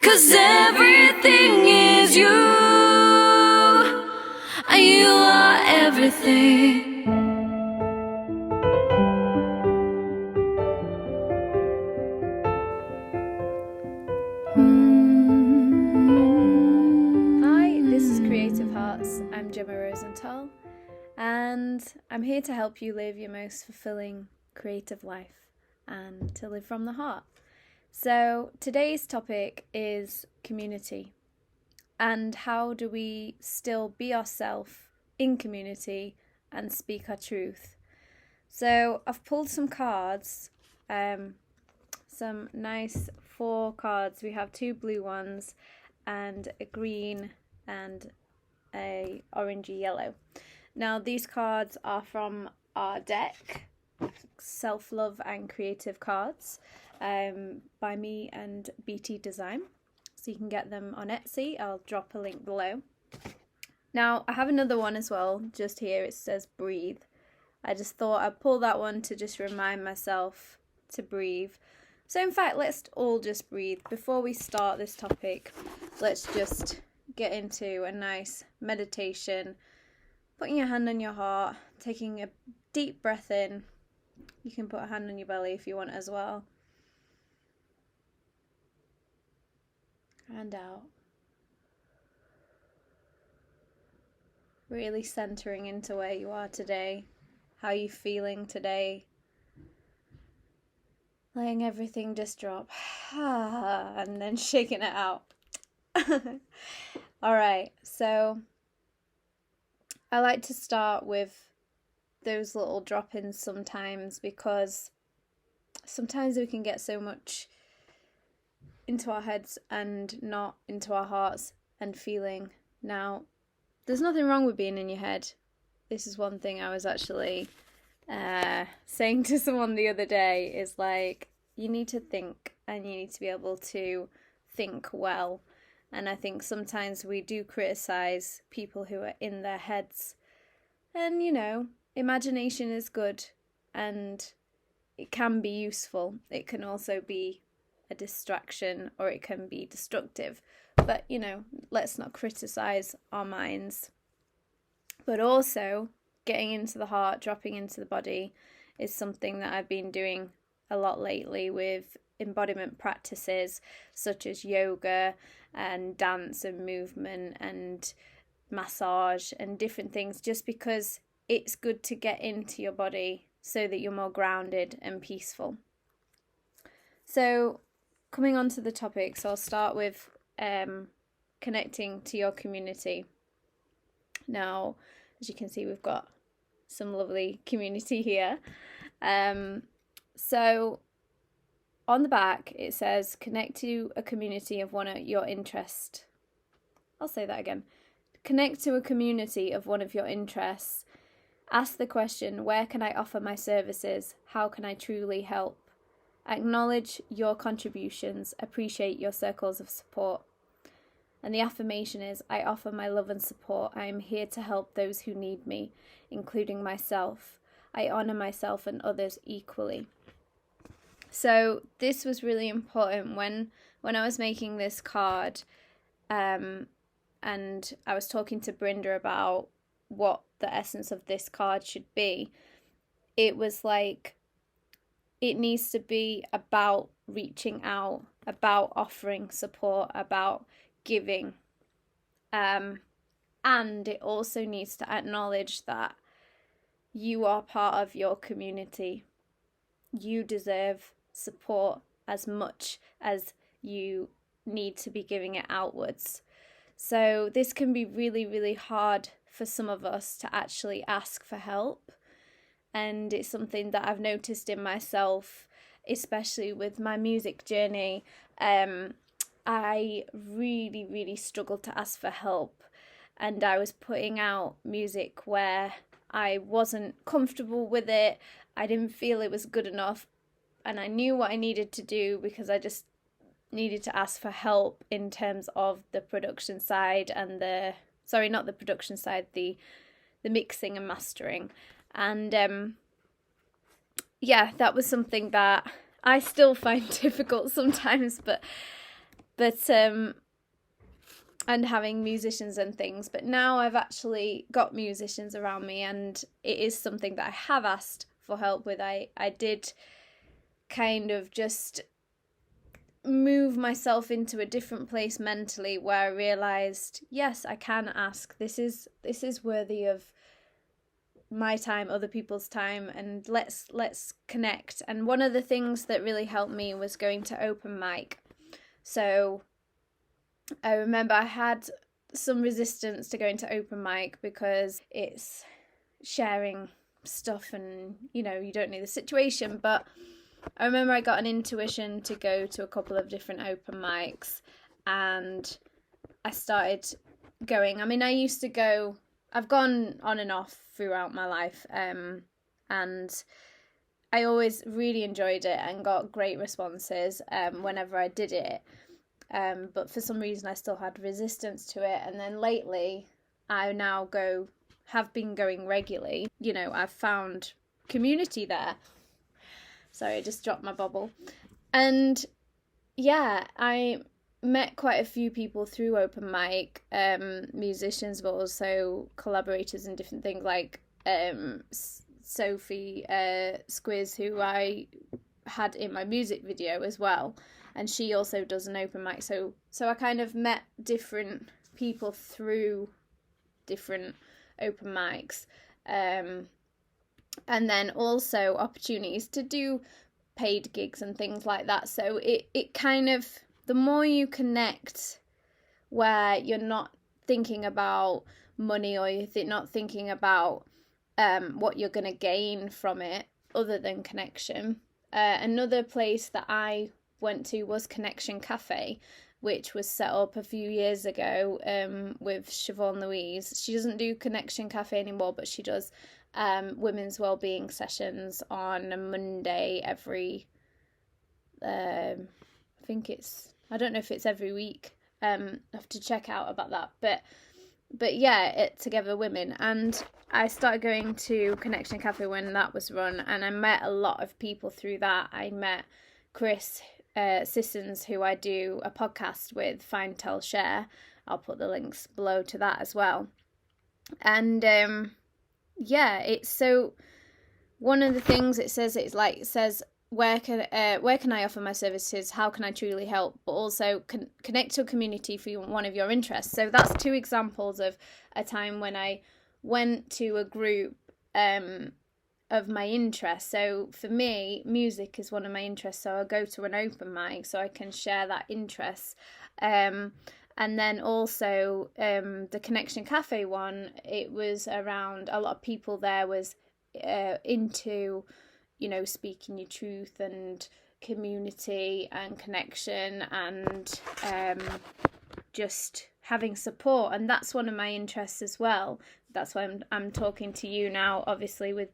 'Cause everything is you, and you are everything. Hi, this is Creative Hearts. I'm Jemma Rosenthal, and I'm here to help you live your most fulfilling creative life and to live from the heart. So today's topic is community, and how do we still be ourselves in community and speak our truth. So I've pulled some cards, some nice 4 cards. We have 2 blue ones and a green and a orangey yellow. Now these cards are from our deck, Self-Love and Creative Cards, by me and BT Design. So you can get them on Etsy. I'll drop a link below. Now I have another one as well, just here it says breathe. I just thought I'd pull that one to just remind myself to breathe. So in fact, let's all just breathe. Before we start this topic, let's just get into a nice meditation. Putting your hand on your heart, taking a deep breath in. You can put a hand on your belly if you want as well. And out. Really centering into where you are today. How you feeling today. Letting everything just drop. And then shaking it out. Alright, so I like to start with those little drop-ins sometimes, because sometimes we can get so much into our heads and not into our hearts and feeling. Now, there's nothing wrong with being in your head. This is one thing I was actually saying to someone the other day, is like, you need to think and you need to be able to think well. And I think sometimes we do criticize people who are in their heads. And, you know, imagination is good and it can be useful. It can also be a distraction, or it can be destructive. But, you know, let's not criticize our minds. But also, getting into the heart, dropping into the body is something that I've been doing a lot lately with embodiment practices such as yoga and dance and movement and massage and different things, just because it's good to get into your body so that you're more grounded and peaceful. So coming on to the topics, I'll start with connecting to your community. Now, as you can see, we've got some lovely community here. So on the back, it says, connect to a community of one of your interest. I'll say that again. Connect to a community of one of your interests. Ask the question, where can I offer my services? How can I truly help? Acknowledge your contributions. Appreciate your circles of support. And the affirmation is, I offer my love and support. I am here to help those who need me, including myself. I honour myself and others equally. So this was really important when I was making this card, and I was talking to Brenda about what the essence of this card should be. It was like, it needs to be about reaching out, about offering support, about giving. And it also needs to acknowledge that you are part of your community. You deserve support as much as you need to be giving it outwards. So this can be really, really hard for some of us to actually ask for help. And it's something that I've noticed in myself, especially with my music journey. I really, really struggled to ask for help. And I was putting out music where I wasn't comfortable with it. I didn't feel it was good enough. And I knew what I needed to do, because I just needed to ask for help in terms of the production side and the mixing and mastering. And yeah, that was something that I still find difficult sometimes, but But and having musicians and things. But now I've actually got musicians around me, and it is something that I have asked for help with. I did kind of just move myself into a different place mentally, where I realized, yes, I can ask. This is worthy of my time, other people's time, and let's connect. And one of the things that really helped me was going to open mic. So I remember I had some resistance to going to open mic because it's sharing stuff and, you know, you don't know the situation. But I remember I got an intuition to go to a couple of different open mics, and I started going. I mean, I used to go, I've gone on and off throughout my life, and I always really enjoyed it and got great responses whenever I did it. But for some reason I still had resistance to it. And then lately I now have been going regularly. You know, I've found community there. Sorry, I just dropped my bubble. And yeah, I met quite a few people through open mic, musicians, but also collaborators and different things, like Sophie Squiz, who I had in my music video as well, and she also does an open mic. So I kind of met different people through different open mics, and then also opportunities to do paid gigs and things like that. So it kind of, the more you connect where you're not thinking about money, or you're not thinking about what you're going to gain from it other than connection. Another place that I went to was Connection Cafe, which was set up a few years ago with Siobhan Louise. She doesn't do Connection Cafe anymore, but she does women's wellbeing sessions on a Monday every, I don't know if it's every week. I have to check out about that, but yeah, it Together Women. And I started going to Connection Cafe when that was run, and I met a lot of people through that. I met Chris Sissons, who I do a podcast with, Find, Tell, Share. I'll put the links below to that as well. And yeah, it's so, one of the things it says where can I offer my services, how can I truly help, but also connect to a community for one of your interests. So that's two examples of a time when I went to a group of my interests. So for me, music is one of my interests, so I'll go to an open mic so I can share that interest. And then also the Connection Cafe one, it was around, a lot of people there was into, you know, speaking your truth and community and connection and just having support. And that's one of my interests as well. That's why I'm talking to you now, obviously, with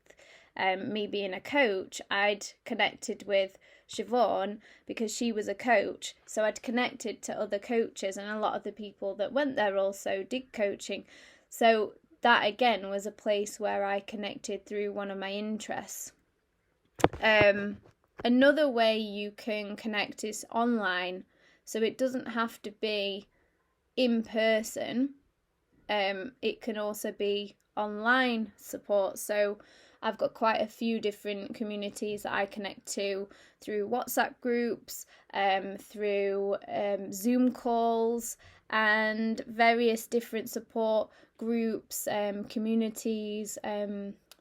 me being a coach. I'd connected with Siobhan because she was a coach, so I'd connected to other coaches, and a lot of the people that went there also did coaching. So that again was a place where I connected through one of my interests. Another way you can connect is online, so it doesn't have to be in person. It can also be online support. So I've got quite a few different communities that I connect to through WhatsApp groups, through Zoom calls, and various different support groups, communities.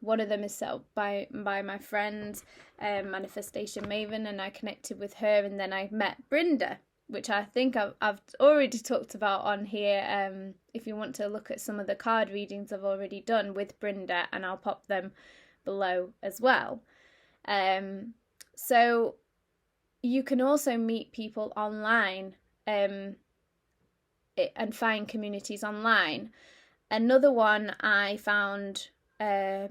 One of them is set up by my friend, Manifestation Maven, and I connected with her, and then I met Brenda, which I think I've already talked about on here. If you want to look at some of the card readings I've already done with Brenda, and I'll pop them below as well. So you can also meet people online and find communities online. Another one I found, I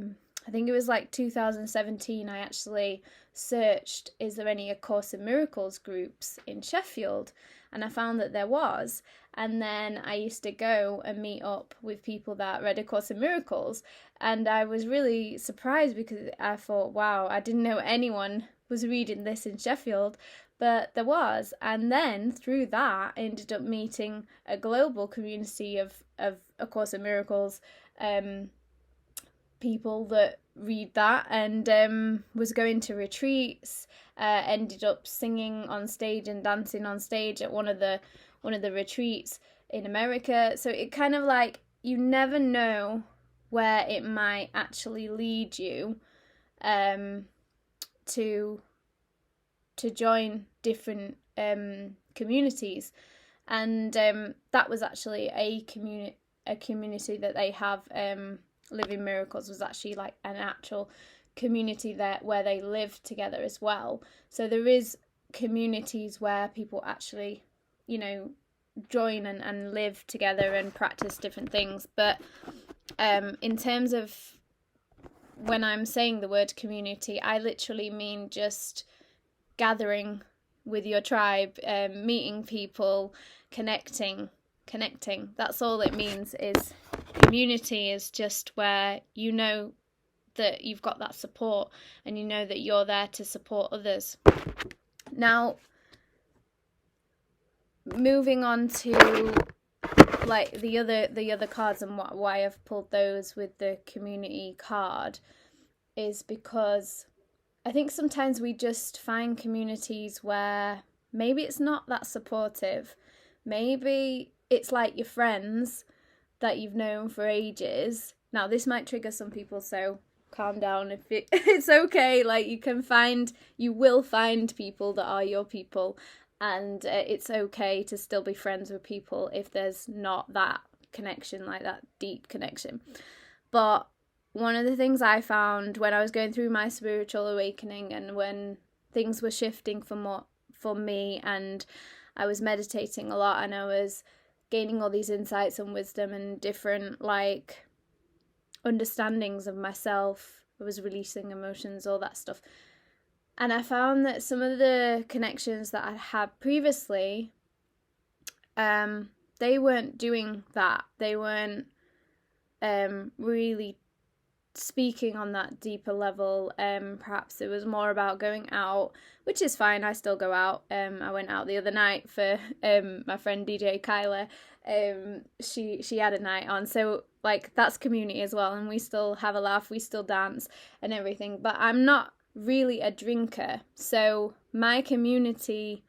think it was like 2017, I actually searched, is there any A Course in Miracles groups in Sheffield? And I found that there was. And then I used to go and meet up with people that read A Course in Miracles. And I was really surprised because I thought, wow, I didn't know anyone was reading this in Sheffield. but there was. And then through that, I ended up meeting a global community of Course in Miracles people that read that, and was going to retreats, ended up singing on stage and dancing on stage at one of the retreats in America. So it kind of like, you never know where it might actually lead you to join different communities. And that was actually a community that they have. Living Miracles was actually like an actual community there where they live together as well. So there is communities where people actually, you know, join and live together and practice different things. But in terms of when I'm saying the word community, I literally mean just gathering with your tribe, meeting people, connecting. That's all it means. Is community is just where you know that you've got that support and you know that you're there to support others. Now, moving on to like the other cards, and why I've pulled those with the community card is because I think sometimes we just find communities where maybe it's not that supportive. Maybe it's like your friends that you've known for ages. Now, this might trigger some people, so calm down. If it's okay, like you will find people that are your people, and it's okay to still be friends with people if there's not that connection, like that deep connection. But one of the things I found when I was going through my spiritual awakening, and when things were shifting for me, and I was meditating a lot, and I was gaining all these insights and wisdom and different like understandings of myself. I was releasing emotions, all that stuff. And I found that some of the connections that I had previously, they weren't doing that. They weren't really speaking on that deeper level. Perhaps it was more about going out, which is fine. I still go out. I went out the other night for my friend DJ Kyla. She had a night on, so like that's community as well, and we still have a laugh, we still dance and everything. But I'm not really a drinker, so my community,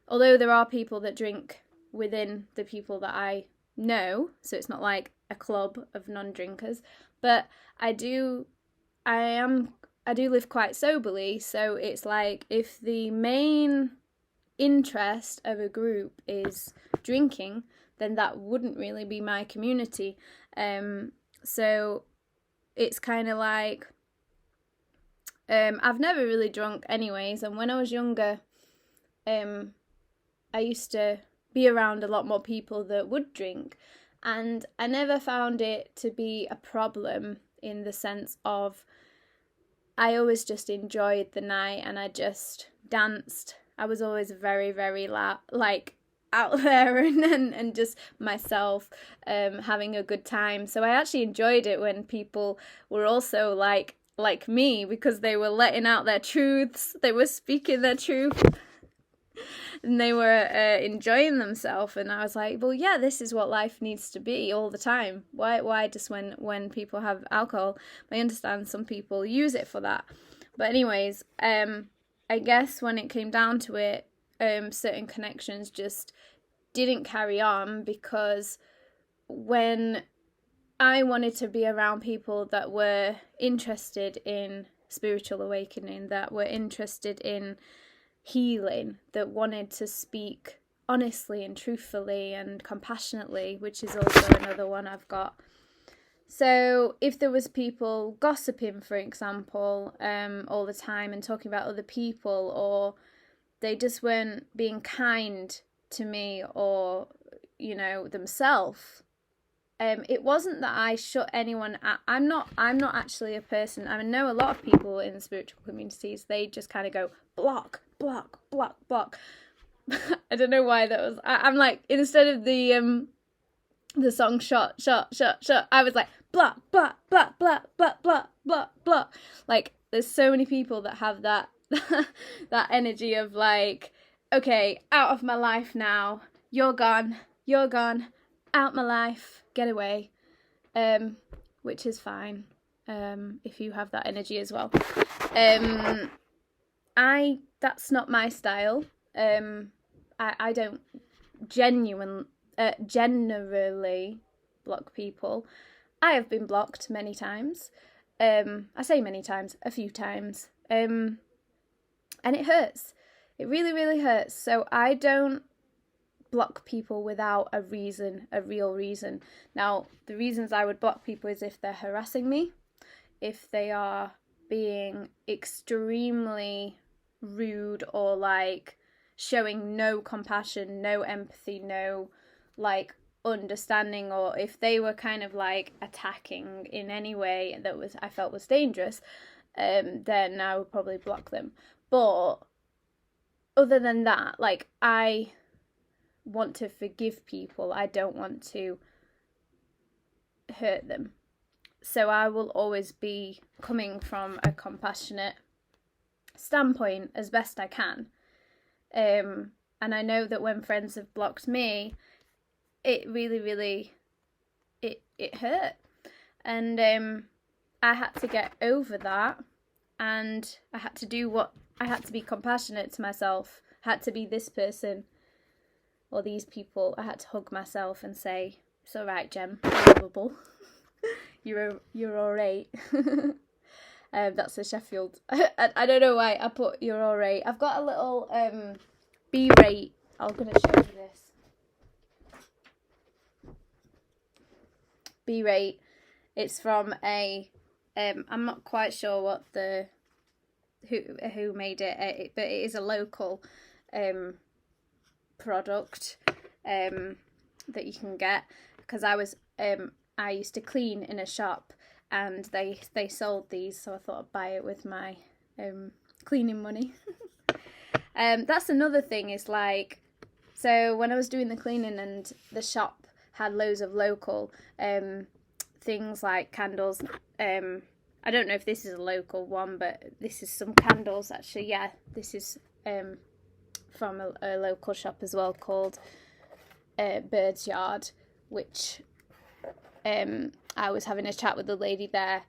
although there are people that drink within the people that I know, so it's not like a club of non-drinkers, but I do live quite soberly. So it's like, if the main interest of a group is drinking, then that wouldn't really be my community. So it's kind of like, I've never really drunk anyways, and when I was younger, I used to be around a lot more people that would drink, and I never found it to be a problem, in the sense of I always just enjoyed the night and I just danced. I was always very, very like out there and just myself, having a good time. So I actually enjoyed it when people were also like me, because they were letting out their truths, they were speaking their truth, and they were enjoying themselves. And I was like, well, yeah, this is what life needs to be all the time. Why just when people have alcohol? I understand some people use it for that, but anyways, I guess when it came down to it, certain connections just didn't carry on, because when I wanted to be around people that were interested in spiritual awakening, that were interested in healing, that wanted to speak honestly and truthfully and compassionately, which is also another one I've got. So if there was people gossiping, for example, all the time and talking about other people, or they just weren't being kind to me, or, you know, themselves, it wasn't that I shut anyone out. I'm not actually a person. I know a lot of people in spiritual communities, they just kind of go block. I don't know why that was. I'm like, instead of the song shot, I was like block. Like, there's so many people that have that that energy of like, okay, out of my life now. You're gone. You're gone. Out my life. Get away. Which is fine. If you have that energy as well. That's not my style. I don't generally block people. I have been blocked many times. I say many times, a few times. And it hurts. It really, really hurts. So I don't block people without a reason, a real reason. Now, the reasons I would block people is if they're harassing me, if they are being extremely rude or like showing no compassion, no empathy, no like understanding, or if they were kind of like attacking in any way that I felt was dangerous, then I would probably block them. But other than that, like, I want to forgive people. I don't want to hurt them. So I will always be coming from a compassionate standpoint as best I can. And I know that when friends have blocked me, it really, really, it hurt. And I had to get over that, and I had to be compassionate to myself. I had to be this person or these people. I had to hug myself and say, it's all right, Jem, you're lovable. You're all right. That's a Sheffield. I don't know why I put you're all right. I've got a little B-rate. I'm going to show you this. B-rate. It's from a I'm not quite sure what who made it, but it is a local product that you can get, because I used to clean in a shop and they sold these, so I thought I'd buy it with my cleaning money. That's another thing, is like, so when I was doing the cleaning and the shop had loads of local things like candles, I don't know if this is a local one, but this is some candles actually. Yeah, this is from a local shop as well, called Bird's Yard, which I was having a chat with the lady there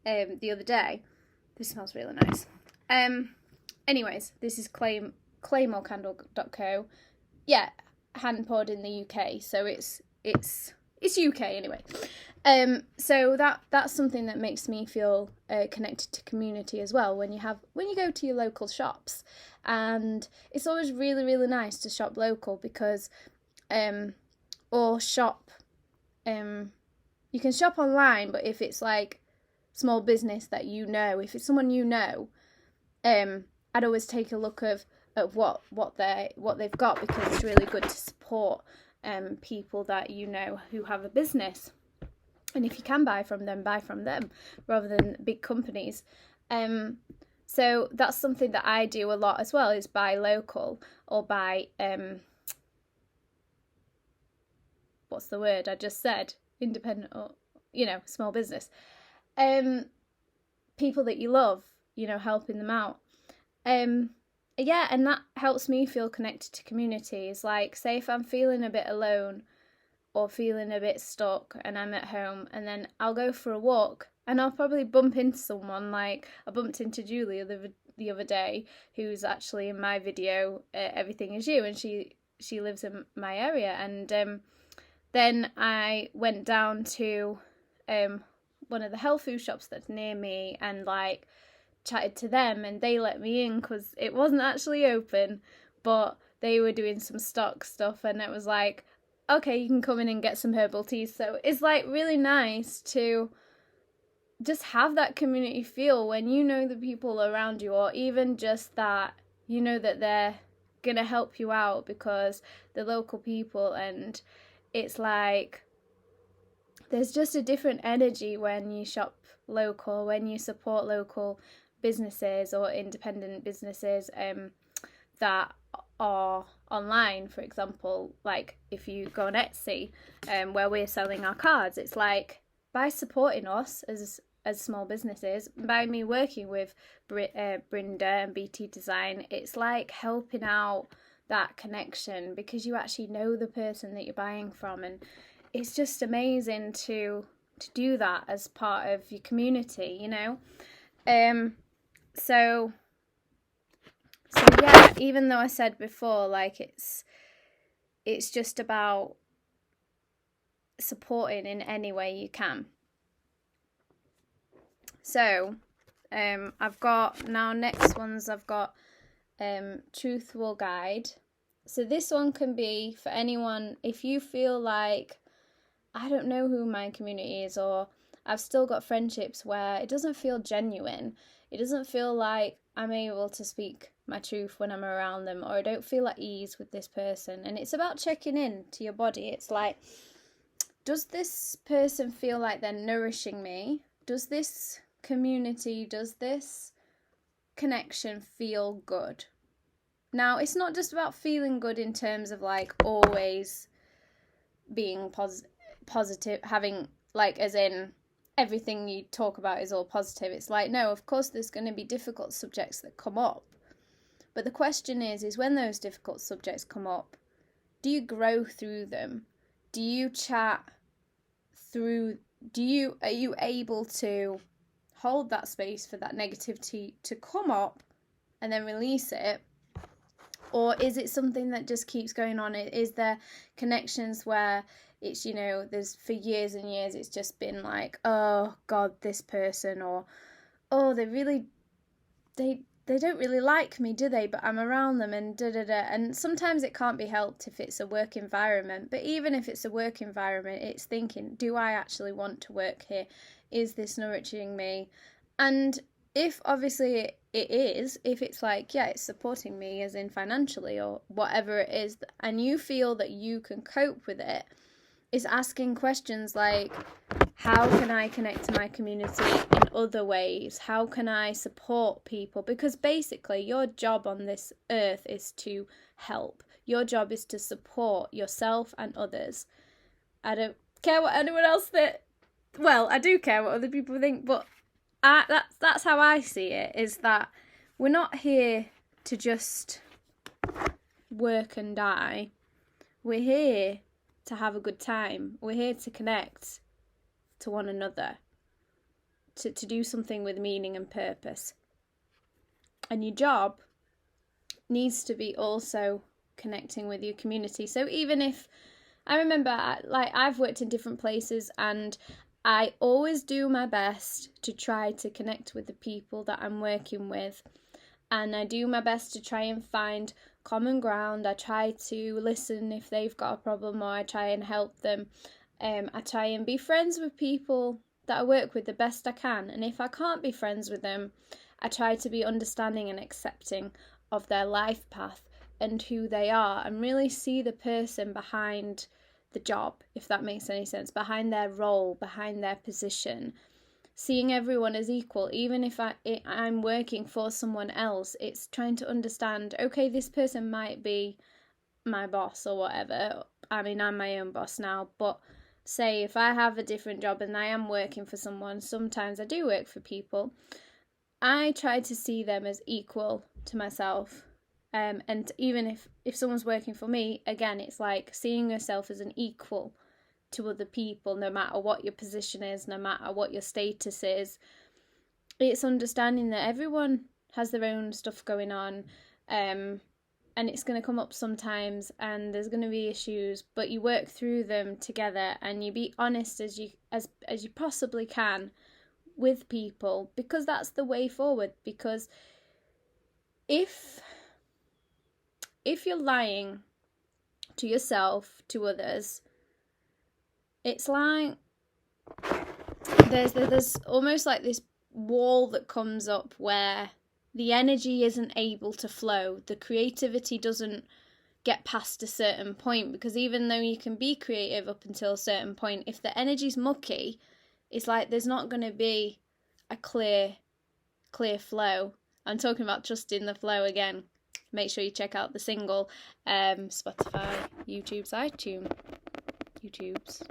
the other day. This smells really nice. Anyways, this is claymorecandle.co. Yeah, hand poured in the UK, so it's UK anyway. So that's something that makes me feel connected to community as well. When you go to your local shops, and it's always really, really nice to shop local, because or shop. You can shop online, but if it's like small business that you know, if it's someone you know, I'd always take a look at what they've got, because it's really good to support people that you know who have a business. And if you can buy from them rather than big companies. So that's something that I do a lot as well, is buy local, or buy what's the word I just said? Independent, or small business. People that you love, helping them out. Yeah, and that helps me feel connected to communities. Like, say if I'm feeling a bit alone or feeling a bit stuck and I'm at home, and then I'll go for a walk and I'll probably bump into someone. Like, I bumped into Julia the other day, who's actually in my video, Everything Is You, and she lives in my area. And then I went down to one of the health food shops that's near me, and like chatted to them, and they let me in because it wasn't actually open, but they were doing some stock stuff, and it was like, okay, you can come in and get some herbal teas. So it's like really nice to just have that community feel when you know the people around you, or even just that you know that they're gonna help you out because they're local people. And it's like there's just a different energy when you shop local, when you support local businesses or independent businesses that are online. For example, like if you go on Etsy, where we're selling our cards, it's like, by supporting us as small businesses, by me working with Brinda and BT Design, it's like helping out that connection, because you actually know the person that you're buying from, and it's just amazing to do that as part of your community, you know. So yeah, even though I said before, like, it's just about supporting in any way you can. So I've got now next ones, I've got Truthful Guide. So this one can be for anyone, if you feel like, I don't know who my community is, or I've still got friendships where it doesn't feel genuine, it doesn't feel like I'm able to speak my truth when I'm around them, or I don't feel at ease with this person. And it's about checking in to your body. It's like, does this person feel like they're nourishing me? Does this community, does this connection feel good? Now, it's not just about feeling good in terms of like always being positive, having like, as in everything you talk about is all positive. It's like, no, of course there's going to be difficult subjects that come up. But the question is when those difficult subjects come up, do you grow through them? Do you chat through, are you able to hold that space for that negativity to come up and then release it? Or is it something that just keeps going on? Is there connections where it's, you know, there's for years and years it's just been like, oh God, this person, or oh, they don't really like me, do they? But I'm around them, and And sometimes it can't be helped if it's a work environment. But even if it's a work environment, it's thinking, do I actually want to work here? Is this nourishing me? And if obviously it is, if it's like, yeah, it's supporting me as in financially or whatever it is, and you feel that you can cope with it, it's asking questions like, how can I connect to my community in other ways? How can I support people? Because basically your job on this earth is to help. Your job is to support yourself and others. I don't care what anyone else I do care what other people think, but that's how I see it, is that we're not here to just work and die. We're here to have a good time. We're here to connect to one another, to do something with meaning and purpose. And your job needs to be also connecting with your community. So even if, I remember, like, I've worked in different places, and I always do my best to try to connect with the people that I'm working with. And I do my best to try and find common ground. I try to listen if they've got a problem, or I try and help them. I try and be friends with people that I work with the best I can. And if I can't be friends with them, I try to be understanding and accepting of their life path and who they are, and really see the person behind the job, if that makes any sense, behind their role, behind their position. Seeing everyone as equal, even if I'm working for someone else, it's trying to understand, okay, this person might be my boss or whatever. I mean, I'm my own boss now, but say if I have a different job and I am working for someone, sometimes I do work for people, I try to see them as equal to myself. And even if someone's working for me, again, it's like seeing yourself as an equal to other people, no matter what your position is, no matter what your status is. It's understanding that everyone has their own stuff going on, and it's going to come up sometimes, and there's going to be issues, but you work through them together, and you be honest as you possibly can with people, because that's the way forward. Because if you're lying to yourself, to others, it's like there's almost like this wall that comes up where the energy isn't able to flow. The creativity doesn't get past a certain point, because even though you can be creative up until a certain point, if the energy's mucky, it's like there's not going to be a clear flow. I'm talking about trusting the flow again. Make sure you check out the single, Spotify, YouTube's, YouTube's.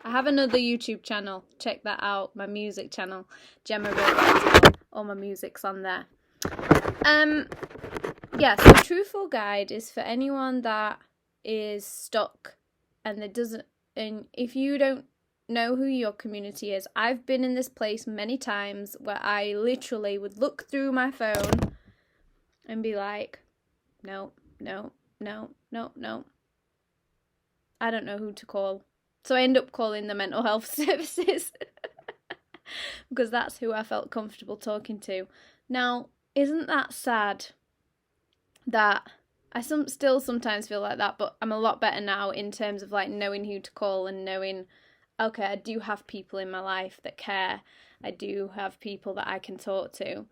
I have another YouTube channel. Check that out. My music channel, Jemma. All my music's on there. yeah, so Truthful Guide is for anyone that is stuck and if you don't know who your community is. I've been in this place many times where I literally would look through my phone and be like, no, no, no, no, no. I don't know who to call. So I end up calling the mental health services because that's who I felt comfortable talking to. Now, isn't that sad that I still sometimes feel like that, but I'm a lot better now in terms of like knowing who to call and knowing, okay, I do have people in my life that care. I do have people that I can talk to.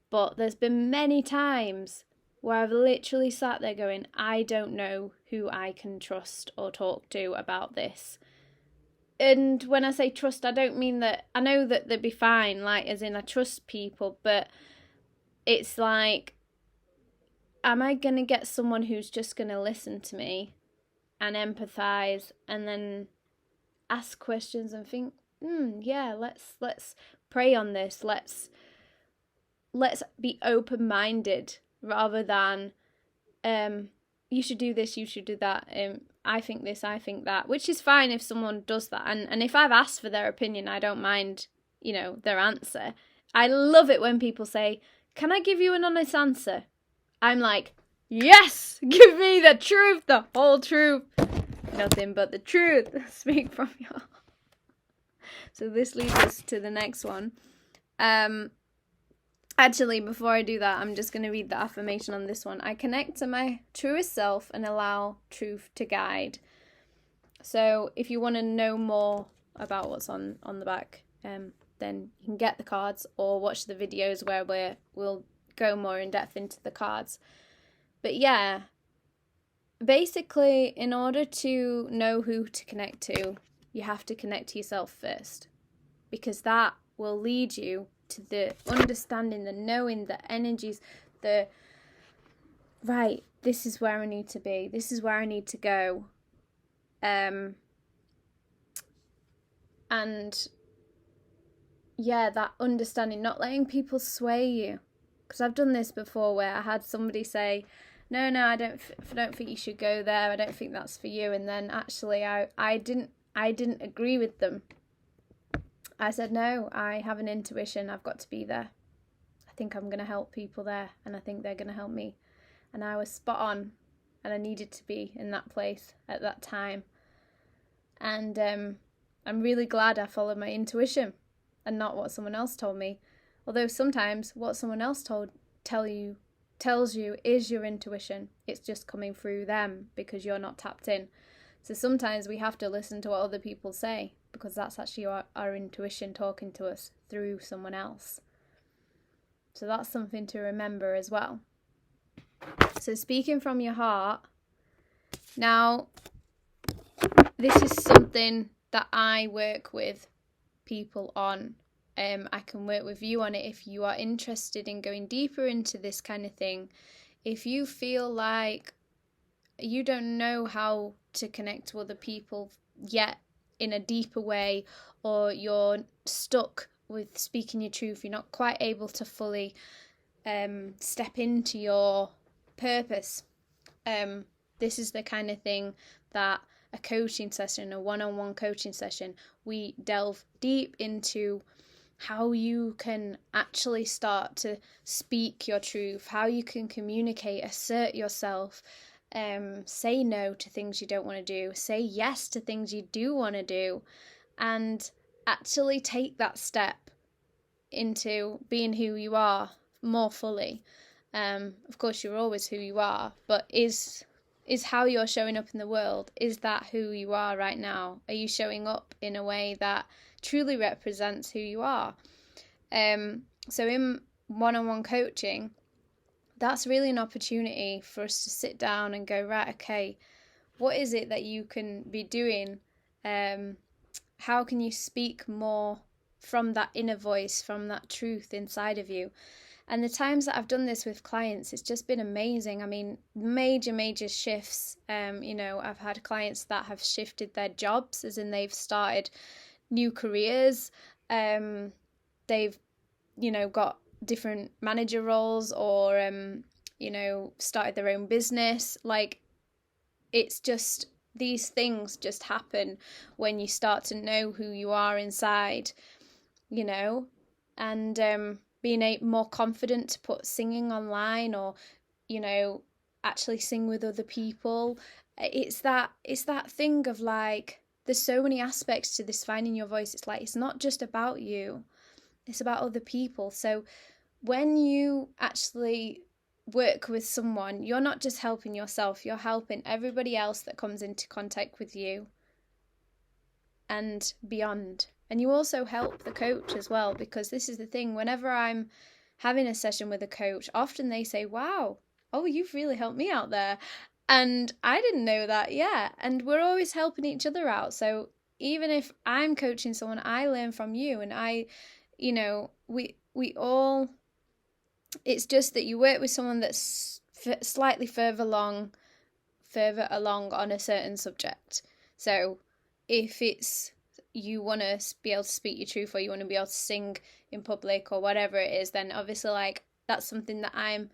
But there's been many times where I've literally sat there going, I don't know who I can trust or talk to about this. And when I say trust, I don't mean that, I know that they'd be fine, like as in I trust people, but it's like, am I going to get someone who's just going to listen to me and empathise and then ask questions and think, yeah, let's pray on this. Let's be open-minded rather than you should do this, you should do that. I think this, I think that, which is fine if someone does that. And if I've asked for their opinion, I don't mind, their answer. I love it when people say, can I give you an honest answer? I'm like, yes, give me the truth, the whole truth. Nothing but the truth. Speak from your heart. So this leads us to the next one. Actually, before I do that, I'm just going to read the affirmation on this one. I connect to my truest self and allow truth to guide. So if you want to know more about what's on the back, then you can get the cards or watch the videos where we'll go more in depth into the cards. But yeah, basically, in order to know who to connect to, you have to connect to yourself first, because that will lead you to the understanding, the knowing, the energies, right, this is where I need to be, this is where I need to go. And yeah, that understanding, not letting people sway you. Because I've done this before where I had somebody say, no, I don't think you should go there, I don't think that's for you. And then actually I didn't agree with them. I said, no, I have an intuition, I've got to be there. I think I'm going to help people there and I think they're going to help me. And I was spot on and I needed to be in that place at that time. And I'm really glad I followed my intuition and not what someone else told me. Although sometimes what someone else tells you is your intuition. It's just coming through them because you're not tapped in. So sometimes we have to listen to what other people say because that's actually our intuition talking to us through someone else. So that's something to remember as well. So speaking from your heart. Now, this is something that I work with people on. I can work with you on it if you are interested in going deeper into this kind of thing. If you feel like you don't know how to connect to other people yet in a deeper way, or you're stuck with speaking your truth, you're not quite able to fully step into your purpose, this is the kind of thing that a coaching session, a one-on-one coaching session, we delve deep into how you can actually start to speak your truth, how you can communicate, assert yourself, say no to things you don't want to do, say yes to things you do want to do, and actually take that step into being who you are more fully. Of course, you're always who you are, but is how you're showing up in the world, is that who you are right now? Are you showing up in a way that truly represents who you are? So in one-on-one coaching, that's really an opportunity for us to sit down and go, right, okay, what is it that you can be doing? How can you speak more from that inner voice, from that truth inside of you? And the times that I've done this with clients, it's just been amazing. I mean, major shifts. I've had clients that have shifted their jobs, as in they've started new careers. They've, got different manager roles, or started their own business. Like, it's just, these things just happen when you start to know who you are inside, and being more confident to put singing online, or, actually sing with other people. It's that thing of like, there's so many aspects to this finding your voice. It's like, it's not just about you, it's about other people. So when you actually work with someone, you're not just helping yourself, you're helping everybody else that comes into contact with you and beyond. And you also help the coach as well, because this is the thing, whenever I'm having a session with a coach, often they say, wow, oh, you've really helped me out there. And I didn't know that, yeah. And we're always helping each other out. So even if I'm coaching someone, I learn from you, and we all, it's just that you work with someone that's slightly further along on a certain subject. So if it's, you want to be able to speak your truth, or you want to be able to sing in public, or whatever it is, then obviously, like, that's something that I'm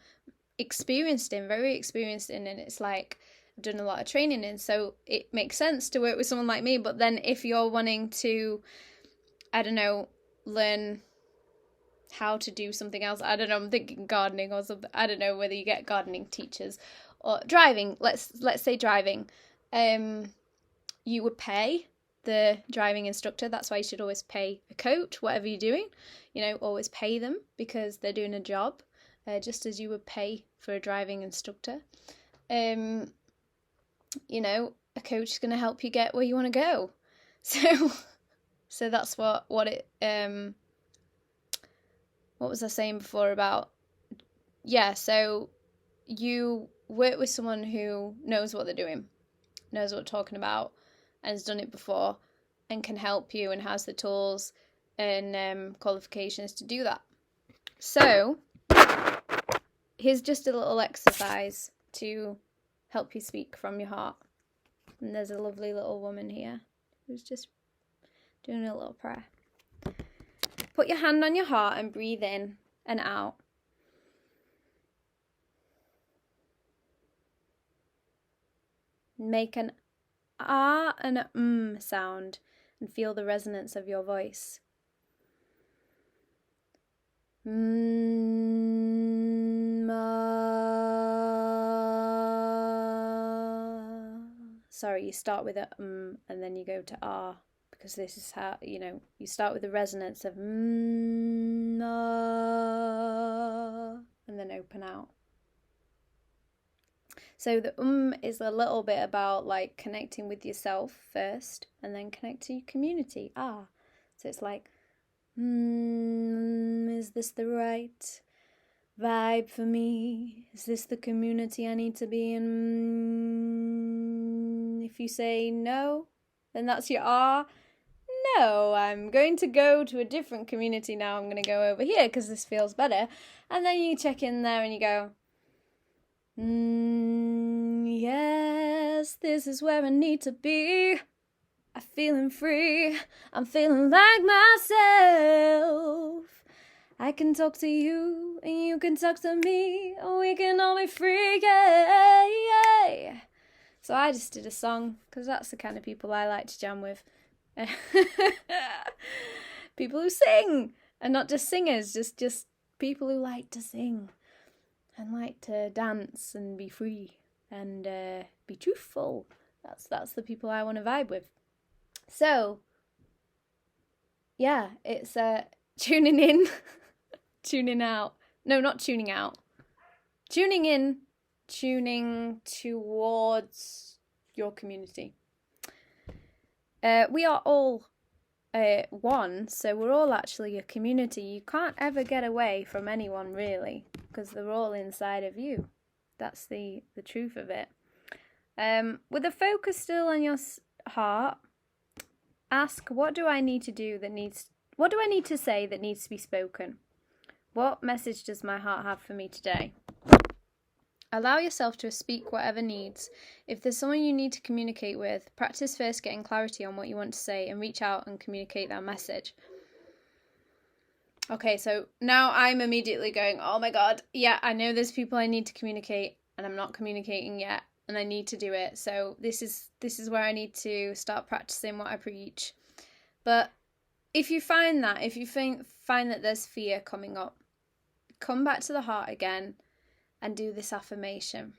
very experienced in, and it's like, I've done a lot of training in, so it makes sense to work with someone like me. But then if you're wanting to, I don't know, learn how to do something else, I don't know, I'm thinking gardening or something, I don't know whether you get gardening teachers, or driving, let's say driving, you would pay the driving instructor. That's why you should always pay a coach, whatever you're doing, always pay them, because they're doing a job, just as you would pay for a driving instructor. A coach is going to help you get where you want to go. So that's what it, what was I saying before about, so you work with someone who knows what they're doing, knows what they're talking about, and has done it before, and can help you, and has the tools and qualifications to do that. So here's just a little exercise to help you speak from your heart. And there's a lovely little woman here who's just doing a little prayer. Put your hand on your heart and breathe in and out. Make an ah and a sound, and feel the resonance of your voice. Sorry, you start with a and then you go to ah, because this is how, you start with the resonance of and then open out. So the is a little bit about like connecting with yourself first, and then connect to your community. So it's like, is this the right vibe for me? Is this the community I need to be in? If you say no, then that's your no, I'm going to go to a different community now. I'm going to go over here because this feels better. And then you check in there and you go, yes, this is where I need to be. I'm feeling free. I'm feeling like myself. I can talk to you and you can talk to me, and we can all be free, yeah. So I just did a song, because that's the kind of people I like to jam with. People who sing, and not just singers, just people who like to sing and like to dance and be free and be truthful. That's the people I want to vibe with. So yeah, it's tuning in, tuning out. No, not tuning out. Tuning in, tuning towards your community. We are all one, so we're all actually a community. You can't ever get away from anyone, really, because they're all inside of you. That's the truth of it. With the focus still on your heart, ask, what do I need to say that needs to be spoken? What message does my heart have for me today? Allow yourself to speak whatever needs. If there's someone you need to communicate with, practice first getting clarity on what you want to say, and reach out and communicate that message. Okay, so now I'm immediately going, oh my God, yeah, I know there's people I need to communicate and I'm not communicating yet and I need to do it. So this is where I need to start practicing what I preach. But if you find that there's fear coming up, come back to the heart again and do this affirmation.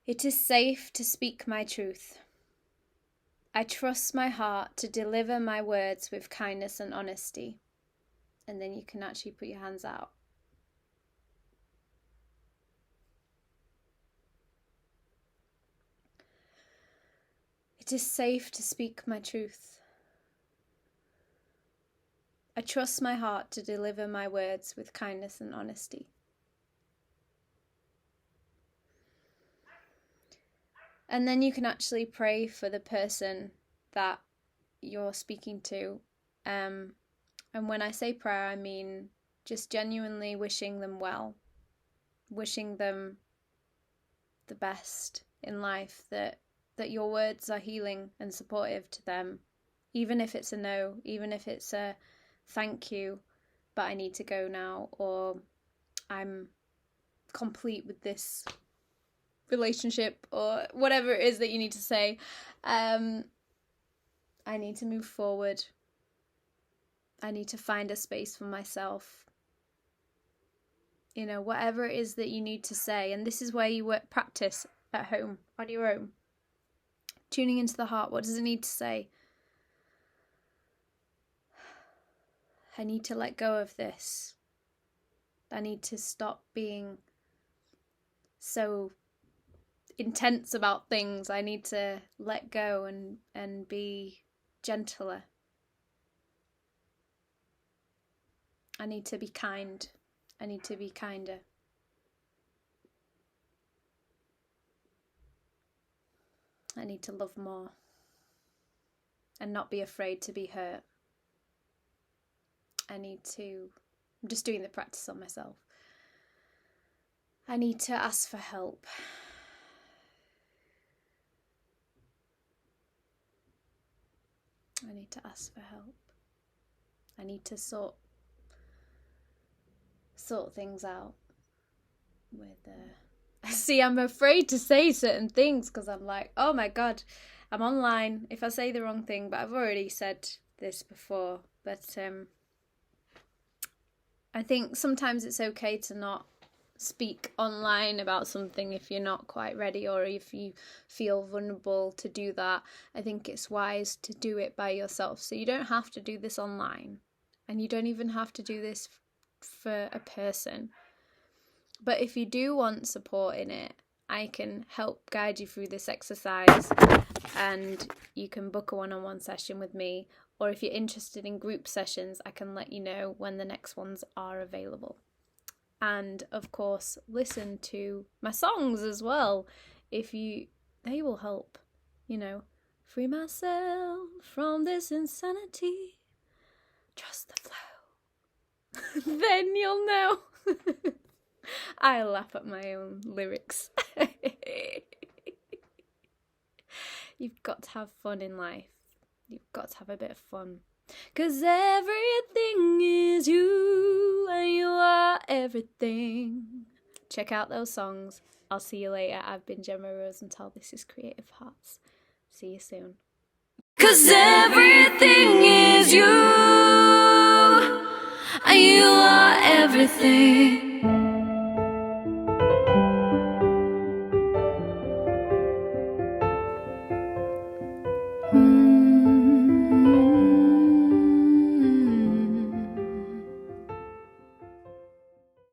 It is safe to speak my truth. I trust my heart to deliver my words with kindness and honesty. And then you can actually put your hands out. It is safe to speak my truth. I trust my heart to deliver my words with kindness and honesty. And then you can actually pray for the person that you're speaking to. And when I say prayer, I mean just genuinely wishing them well, wishing them the best in life, that your words are healing and supportive to them, even if it's a no, even if it's a thank you, but I need to go now, or I'm complete with this relationship, or whatever it is that you need to say. I need to move forward. I need to find a space for myself. You know, whatever it is that you need to say. And this is where you practice at home, on your own. Tuning into the heart. What does it need to say? I need to let go of this. I need to stop being so intense about things. I need to let go and be gentler. I need to be kind. I need to be kinder. I need to love more and not be afraid to be hurt. I'm just doing the practice on myself. I need to ask for help. I need to ask for help. I need to sort things out with See, I'm afraid to say certain things because I'm like, oh my God, I'm online if I say the wrong thing, but I've already said this before. But I think sometimes it's okay to not speak online about something if you're not quite ready, or if you feel vulnerable to do that. I think it's wise to do it by yourself. So you don't have to do this online, and you don't even have to do this for a person. But if you do want support in it, I can help guide you through this exercise, and you can book a one-on-one session with me. Or if you're interested in group sessions, I can let you know when the next ones are available. And of course, listen to my songs as well. They will help, free myself from this insanity. Trust the flow. Then you'll know. I laugh at my own lyrics. You've got to have fun in life. You've got to have a bit of fun. 'Cause everything is you, and you are everything. Check out those songs. I'll see you later. I've been Jemma Rosenthal. This is Creative Hearts. See you soon. 'Cause everything is you, and you are everything.